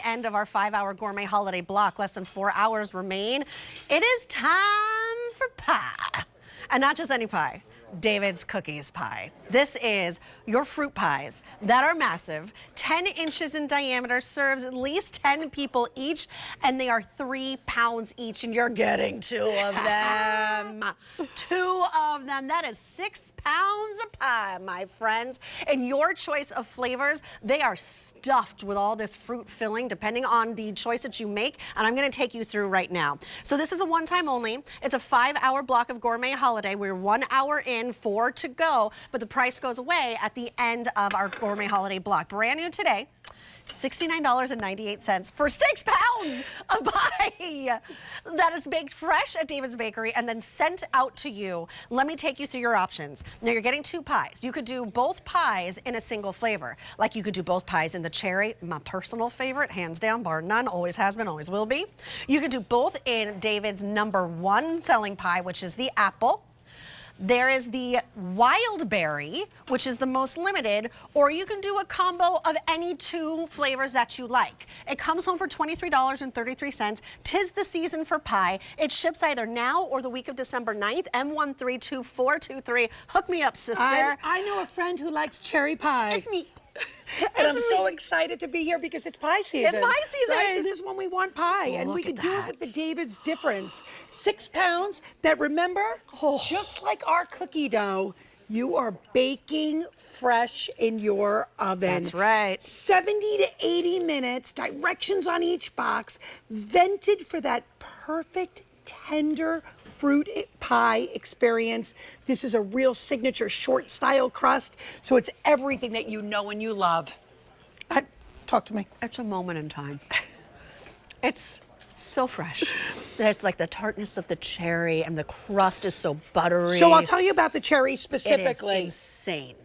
end of our 5-hour gourmet holiday block. Less than 4 hours remain. It is time for pie. And not just any pie. David's Cookies pie. This is your fruit pies that are massive, 10 inches in diameter, serves at least 10 people each, and they are 3 pounds each, and you're getting 2 of them. 2 of them. That is 6 pounds of pie, my friends. And your choice of flavors, they are stuffed with all this fruit filling, depending on the choice that you make, and I'm gonna take you through right now. So this is a one-time only. It's a 5-hour block of gourmet holiday. We're 1 hour in, 4 to go, but the price goes away at the end of our gourmet holiday block. Brand new today, $69.98 for 6 pounds of pie that is baked fresh at David's Bakery and then sent out to you. Let me take you through your options. Now you're getting 2 pies. You could do both pies in a single flavor. Like you could do both pies in the cherry, my personal favorite, hands down, bar none, always has been, always will be. You could do both in David's #1 selling pie, which is the apple. There is the wild berry, which is the most limited, or you can do a combo of any 2 flavors that you like. It comes home for $23.33. 'Tis the season for pie. It ships either now or the week of December 9th, M132423. Hook me up, sister. I know a friend who likes cherry pie. It's me. And I'm so excited to be here because it's pie season. It's pie season. Right? This is when we want pie. And we can do it with the David's difference. 6 pounds that, remember, just like our cookie dough, you are baking fresh in your oven. That's right. 70 to 80 minutes, directions on each box, vented for that perfect, tender fruit pie experience. This is a real signature short style crust, so it's everything that you know and you love. Talk to me. It's a moment in time. It's so fresh. It's like the tartness of the cherry and the crust is so buttery. So I'll tell you about the cherry specifically. It is insane.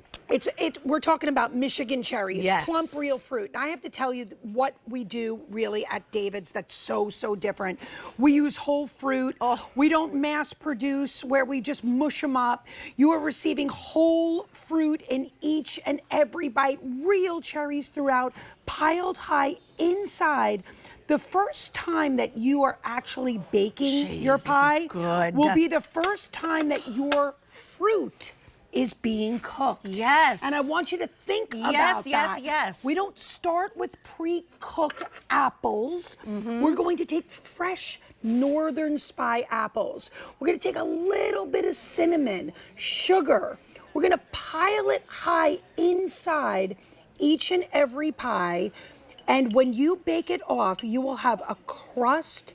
We're talking about Michigan cherries, yes. Plump real fruit. And I have to tell you what we do really at David's that's so different. We use whole fruit. We don't mass produce where we just mush them up. You are receiving whole fruit in each and every bite, real cherries throughout, piled high inside. The first time that you are actually baking your pie will be the first time that your fruit is being cooked. Yes. And I want you to think about that. Yes. We don't start with pre-cooked apples. We're going to take fresh northern spy apples. We're going to take a little bit of cinnamon, sugar. We're going to pile it high inside each and every pie. And when you bake it off, you will have a crust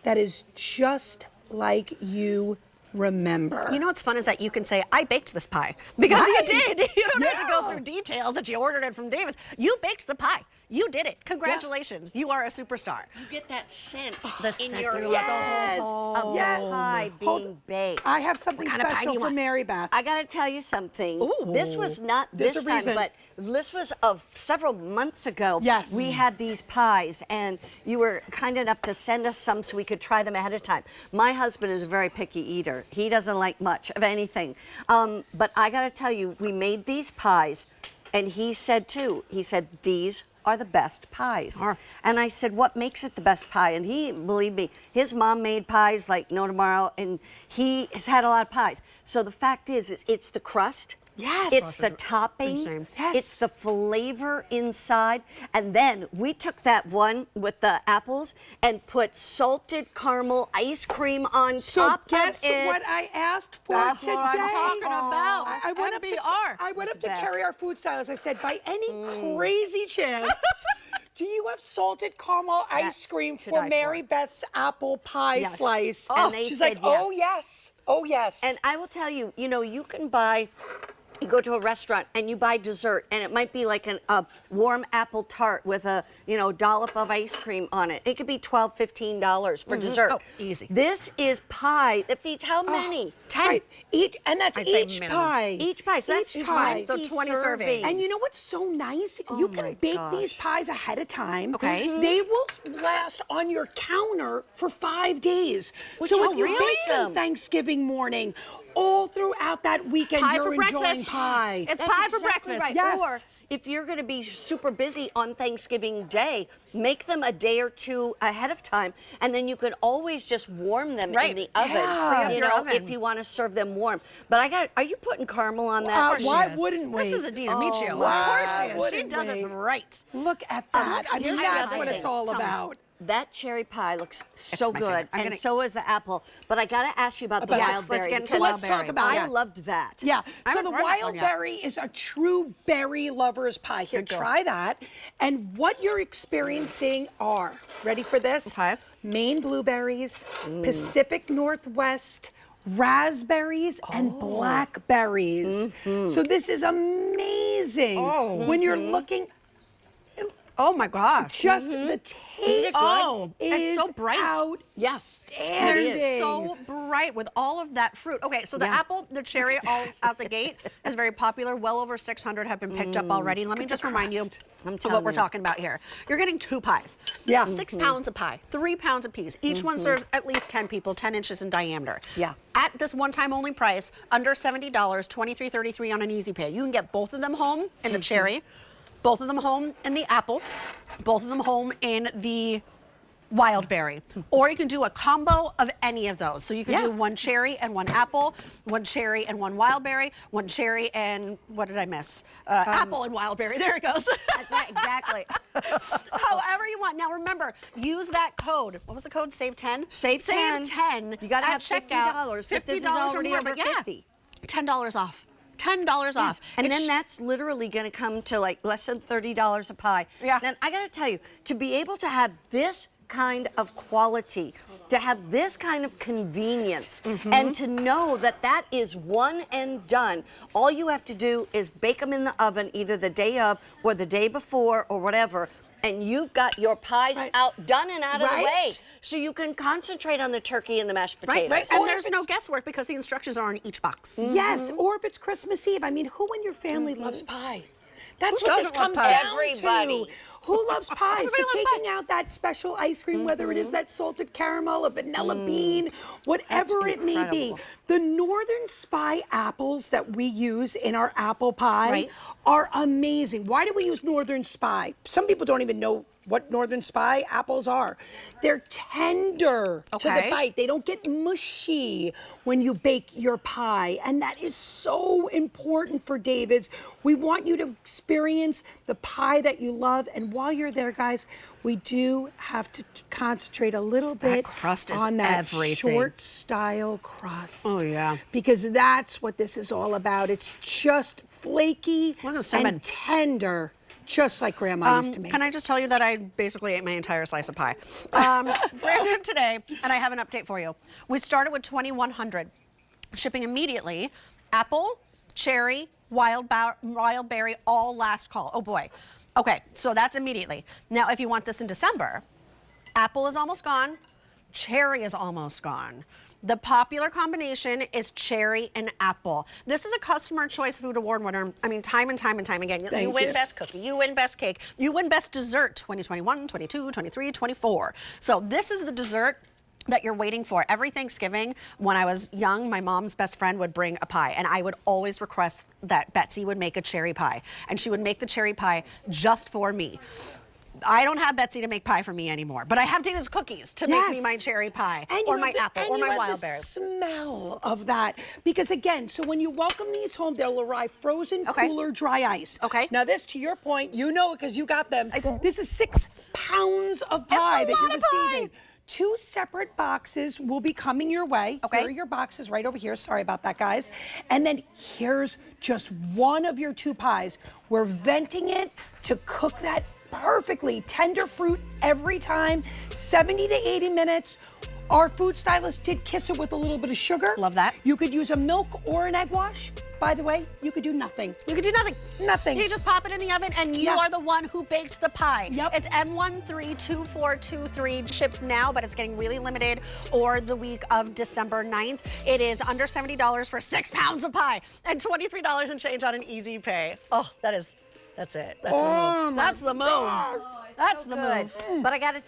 that is just like you remember. You know what's fun is that you can say, I baked this pie. Because you did. You don't have to go through details that you ordered it from David's. You baked the pie. You did it. Congratulations. You are a superstar. You get that scent The in scent your throughout the yes, whole of the pie being baked. I have something What kind of pie do special you for want? Mary Beth. I got to tell you something. Ooh. This was not There's this a time, reason. but this was of several months ago. Yes. We had these pies, and you were kind enough to send us some so we could try them ahead of time. My husband is a very picky eater. He doesn't like much of anything. But I got to tell you, we made these pies, and he said too, these are the best pies. And I said, what makes it the best pie? And he, believe me, his mom made pies like no tomorrow, and he has had a lot of pies. So the fact is it's the crust. Yes. It's the topping. Yes. It's the flavor inside. And then we took that one with the apples and put salted caramel ice cream on top of it. Guess what I asked for That's today? what I'm talking about. I went up It's to the best. carry our food stylist. I said, by any crazy chance, do you have salted caramel ice cream to for die Mary for. Beth's apple pie Yes. slice? And they She's said like, oh yes, oh yes. And I will tell you, you can buy. You go to a restaurant and you buy dessert, and it might be like a warm apple tart with a dollop of ice cream on it. It could be $12, $15 for dessert. Oh, easy. This is pie that feeds how many? 10. Right. And that's I'd say each minimum. pie. Each pie. So that's Each 20 pie. So 20 servings. And you know what's so nice? You can my bake these gosh. pies ahead of time. Okay. They will last on your counter for 5 days. Which so is if you really bake them awesome. Thanksgiving morning, all throughout that weekend, Pie you're for enjoying breakfast. pie. It's That's pie for exactly breakfast. right. Yes. Or if you're going to be super busy on Thanksgiving Day, make them a day or two ahead of time, and then you could always just warm them in the oven. Yeah. You know, if you want to serve them warm. But are you putting caramel on that? Why wouldn't we? This is Adina Michio. why Of course she is. She wouldn't does we? it right. Look at that. I mean, here's that's the what other it's thing. all Tell me. about. That cherry pie looks so my good, favorite. I'm and gonna- so is the apple. But I got to ask you about the Yes, wild let's berry. get into because wild berry. talk about I it. loved that. Yeah. I So haven't the tried that one wild yet. berry is a true berry lover's pie. Here, try that. And what you're experiencing are, ready for this? Okay. Maine blueberries, Pacific Northwest raspberries, and blackberries. So this is amazing. When you're looking, Oh my gosh. just the taste Oh, is it's so bright. outstanding. They're so bright with all of that fruit. Okay, so the apple, the cherry, all out the gate is very popular. Well over 600 have been picked up already. Let me just remind you of what we're talking about here. You're getting 2 pies. Yeah. 6 pounds of pie, 3 pounds apiece. Each one serves at least 10 people, 10 inches in diameter. Yeah. At this one-time only price, under $70, $23.33 on an easy pay. You can get both of them home in the cherry, both of them home in the apple, both of them home in the wild berry, or you can do a combo of any of those. So you can do 1 cherry and 1 apple, 1 cherry and 1 wild berry, 1 cherry and what did I miss? Apple and wild berry. There it goes. That's right, exactly. However you want. Now remember, use that code. What was the code? Save 10. Save 10. Save 10. You got to at have checkout. $50. If this is $50 or already more, over but yeah, 50. $10 off. $10 off. And It's- then that's literally going to come to like less than $30 a pie. Yeah. Then I got to tell you, to be able to have this kind of quality, to have this kind of convenience, and to know that that is one and done. All you have to do is bake them in the oven either the day of or the day before or whatever, and you've got your pies out, done and out of the way. So you can concentrate on the turkey and the mashed potatoes. Right. And there's no guesswork because the instructions are on each box. Yes, or if it's Christmas Eve. I mean, who in your family loves pie? That's Who what this doesn't love comes pie? down Everybody. to. Who loves pie? Everybody So loves taking out that special ice cream, whether it is that salted caramel, a vanilla bean, whatever it may be. incredible. The Northern Spy apples that we use in our apple pie Right. are amazing. Why do we use Northern Spy? Some people don't even know what Northern Spy apples are. They're tender to the Okay. bite. They don't get mushy when you bake your pie. And that is so important for David's. We want you to experience the pie that you love. And while you're there, guys, we do have to concentrate a little bit crust is on that everything. short style crust. Oh, yeah. Because that's what this is all about. It's just flaky Look at the cinnamon. and tender. Just like Grandma used to make. Can I just tell you that I basically ate my entire slice of pie? Brand new today, and I have an update for you. We started with 2,100, shipping immediately. Apple, cherry, wild berry, all last call. Oh boy. Okay, so that's immediately. Now, if you want this in December, apple is almost gone, cherry is almost gone. The popular combination is cherry and apple. This is a Customer Choice Food Award winner. I mean, time and time again. You Thank win you. best cookie, you win best cake, you win best dessert 2021, 22, 23, 24. So this is the dessert that you're waiting for. Every Thanksgiving, when I was young, my mom's best friend would bring a pie, and I would always request that Betsy would make a cherry pie, and she would make the cherry pie just for me. I don't have Betsy to make pie for me anymore, but I have David's cookies to make me my cherry pie, And or you my have the- apple, and or you my have wild the berry. smell of that. Because again, so when you welcome these home, they'll arrive frozen, cooler, dry ice. Okay. Now this, to your point, you know it because you got them. This is 6 pounds of pie that lot you're of pie. receiving. 2 separate boxes will be coming your way. Okay. Here are your boxes right over here. Sorry about that, guys. And then here's just one of your 2 pies. We're venting it to cook that perfectly. Tender fruit every time, 70 to 80 minutes. Our food stylist did kiss it with a little bit of sugar. Love that. You could use a milk or an egg wash. By the way, you could do nothing. You could do nothing. Nothing. You just pop it in the oven, and you are the one who baked the pie. Yep. It's M132423. Ships now, but it's getting really limited, or the week of December 9th. It is under $70 for 6 pounds of pie and $23 and change on an easy pay. Oh, that's it. That's the move. That's the move. That's the move. But I got to